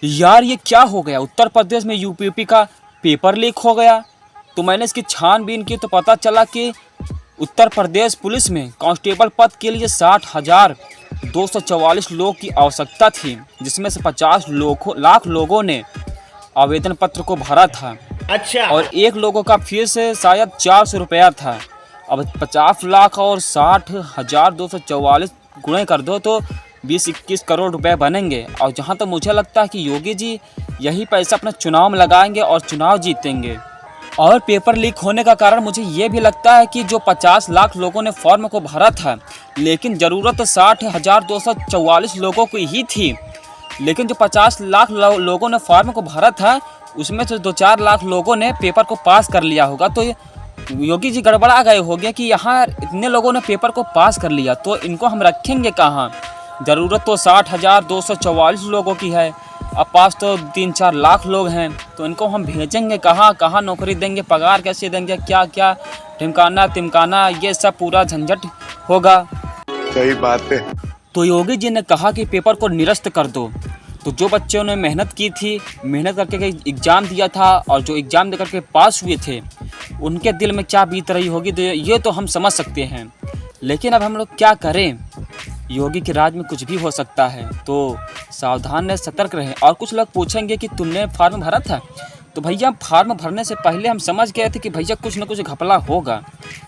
यार ये क्या हो गया, उत्तर प्रदेश में यूपीपी का पेपर लीक हो गया। तो मैंने इसकी छानबीन की तो पता चला कि उत्तर प्रदेश पुलिस में कांस्टेबल पद के लिए 60,244 लोगों की आवश्यकता थी, जिसमें से 50 लाख लोगों ने आवेदन पत्र को भरा था। अच्छा। और एक लोगों का फीस शायद 400 रुपया था। अब 50 लाख और 60,244 गुणे कर दो तो 20-21 करोड़ रुपए बनेंगे। और जहाँ तक मुझे लगता है कि योगी जी यही पैसा अपना चुनाव में लगाएंगे और चुनाव जीतेंगे। और पेपर लीक होने का कारण मुझे ये भी लगता है कि जो 50 लाख लोगों ने फॉर्म को भरा था, लेकिन ज़रूरत 60,244 लोगों की ही थी। लेकिन जो 50 लाख लोगों ने फॉर्म को भरा था, उसमें से 2-4 लाख लोगों ने पेपर को पास कर लिया होगा। तो योगी जी गड़बड़ा गए होंगे कि यहाँ इतने लोगों ने पेपर को पास कर लिया, तो इनको हम रखेंगे कहाँ। ज़रूरत तो 60,244 लोगों की है, अब पास तो 3-4 लाख लोग हैं, तो इनको हम भेजेंगे कहाँ, कहाँ नौकरी देंगे, पगार कैसे देंगे, क्या क्या ढिमकाना तिमकाना, ये सब पूरा झंझट होगा। सही बात है। तो योगी जी ने कहा कि पेपर को निरस्त कर दो। तो जो बच्चों ने मेहनत की थी, मेहनत करके एग्ज़ाम दिया था और जो एग्ज़ाम दे करके पास हुए थे, उनके दिल में क्या बीत रही होगी तो ये तो हम समझ सकते हैं। लेकिन अब हम लोग क्या करें, योगी के राज में कुछ भी हो सकता है, तो सावधान रहें, सतर्क रहें। और कुछ लोग पूछेंगे कि तुमने फार्म भरा था, तो भैया फार्म भरने से पहले हम समझ गए थे कि भैया कुछ ना कुछ घपला होगा,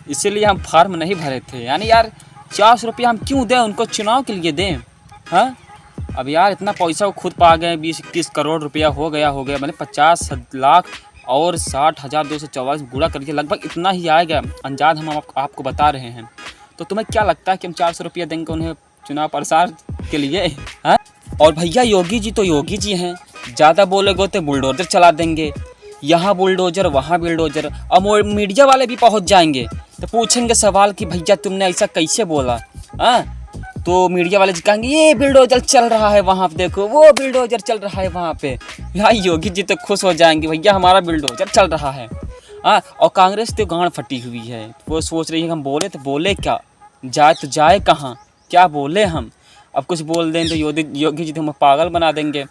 इसीलिए हम फार्म नहीं भरे थे। यानी यार 400 रुपया हम क्यों दें उनको, चुनाव के लिए दें। हाँ, अब यार इतना पैसा वो खुद पा गए, 20-21 करोड़ रुपया हो गया मैंने 50 लाख और 60,244 गुणा करके लगभग इतना ही आएगा अंदाज, हम आपको बता रहे हैं। तो तुम्हें क्या लगता है कि हम 400 रुपया देंगे उन्हें चुनाव प्रचार के लिए? हाँ, और भैया योगी जी तो योगी जी हैं, ज़्यादा बोलेगो तो बुलडोजर चला देंगे, यहाँ बुलडोजर वहाँ बुलडोजर। और मीडिया वाले भी पहुँच जाएंगे तो पूछेंगे सवाल कि भैया तुमने ऐसा कैसे बोला। हाँ, तो मीडिया वाले जी कहेंगे ये बुलडोजर चल रहा है वहाँ पे, देखो वो बुलडोजर चल रहा है वहाँ पे। यार योगी जी तो खुश हो जाएंगे, भैया हमारा बुलडोजर चल रहा है। हाँ, और कांग्रेस तो गांड फटी हुई है, वो सोच रही है हम बोले तो बोले क्या, जाए तो जाए कहाँ, क्या बोले हम। अब कुछ बोल दें तो योगी जी तो हम पागल बना देंगे,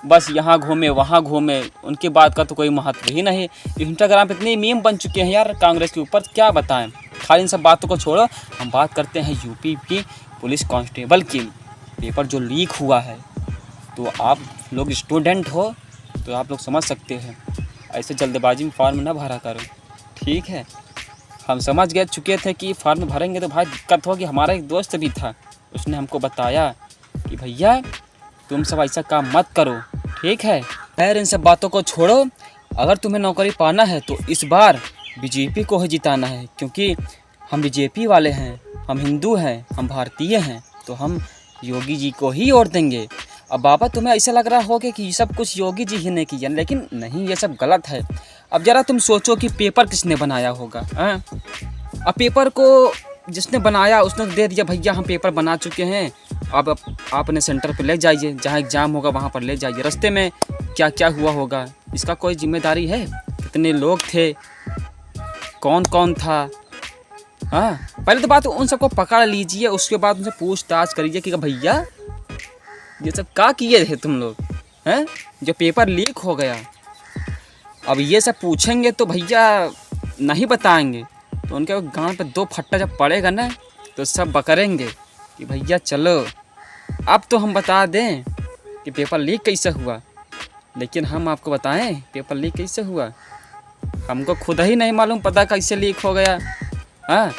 बस यहाँ घूमे वहाँ घूमे, उनकी बात का तो कोई महत्व ही नहीं। इंस्टाग्राम पे इतने मीम बन चुके हैं यार कांग्रेस के ऊपर, क्या बताएं। खाली इन सब बातों को छोड़ो, हम बात करते हैं यूपी की पुलिस कांस्टेबल की पेपर जो लीक हुआ है। तो आप लोग स्टूडेंट हो तो आप लोग समझ सकते हैं, ऐसे जल्दबाजी में फॉर्म ना भरा करो, ठीक है। हम समझ चुके थे कि फॉर्म भरेंगे तो भाई दिक्कत होगी। हमारा एक दोस्त भी था, उसने हमको बताया कि भैया तुम सब ऐसा काम मत करो, ठीक है। खैर इन सब बातों को छोड़ो, अगर तुम्हें नौकरी पाना है तो इस बार बीजेपी को ही जिताना है, क्योंकि हम बीजेपी वाले हैं, हम हिंदू हैं, हम भारतीय हैं, तो हम योगी जी को ही वोट देंगे। अब बाबा तुम्हें ऐसा लग रहा होगा कि ये सब कुछ योगी जी ही ने किया, लेकिन नहीं, ये सब गलत है। अब ज़रा तुम सोचो कि पेपर किसने बनाया होगा। अब पेपर को जिसने बनाया उसने दे दिया, भैया हम पेपर बना चुके हैं, अब आपने सेंटर पर ले जाइए, जहाँ एग्ज़ाम होगा वहाँ पर ले जाइए। रास्ते में क्या क्या हुआ होगा इसका कोई जिम्मेदारी है? कितने लोग थे, कौन कौन था? हाँ, पहले तो बात उन सबको पकड़ लीजिए, उसके बाद उनसे पूछताछ करिए कि भैया ये सब क्या किए थे तुम लोग हैं, जो पेपर लीक हो गया। अब ये सब पूछेंगे तो भैया नहीं बताएंगे, तो उनके गांव पे 2 फट्टा जब पड़ेगा ना तो सब बकरेंगे कि भैया चलो अब तो हम बता दें कि पेपर लीक कैसे हुआ। लेकिन हम आपको बताएं पेपर लीक कैसे हुआ, हमको खुद ही नहीं मालूम पता कैसे लीक हो गया। हाँ,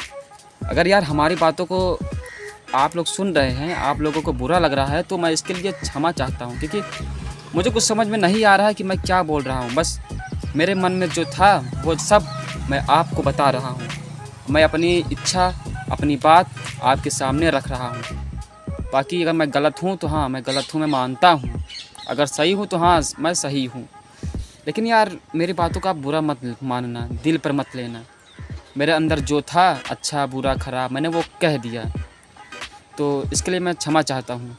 अगर यार हमारी बातों को आप लोग सुन रहे हैं, आप लोगों को बुरा लग रहा है, तो मैं इसके लिए क्षमा चाहता हूँ, क्योंकि मुझे कुछ समझ में नहीं आ रहा है कि मैं क्या बोल रहा हूँ। बस मेरे मन में जो था वो सब मैं आपको बता रहा हूँ। मैं अपनी इच्छा, अपनी बात आपके सामने रख रहा हूँ। बाकी अगर मैं गलत हूँ तो हाँ मैं गलत हूँ, मैं मानता हूँ। अगर सही हूँ तो हाँ मैं सही हूँ। लेकिन यार मेरी बातों का आप बुरा मत मानना, दिल पर मत लेना। मेरे अंदर जो था अच्छा बुरा खराब मैंने वो कह दिया, तो इसके लिए मैं क्षमा चाहता हूँ।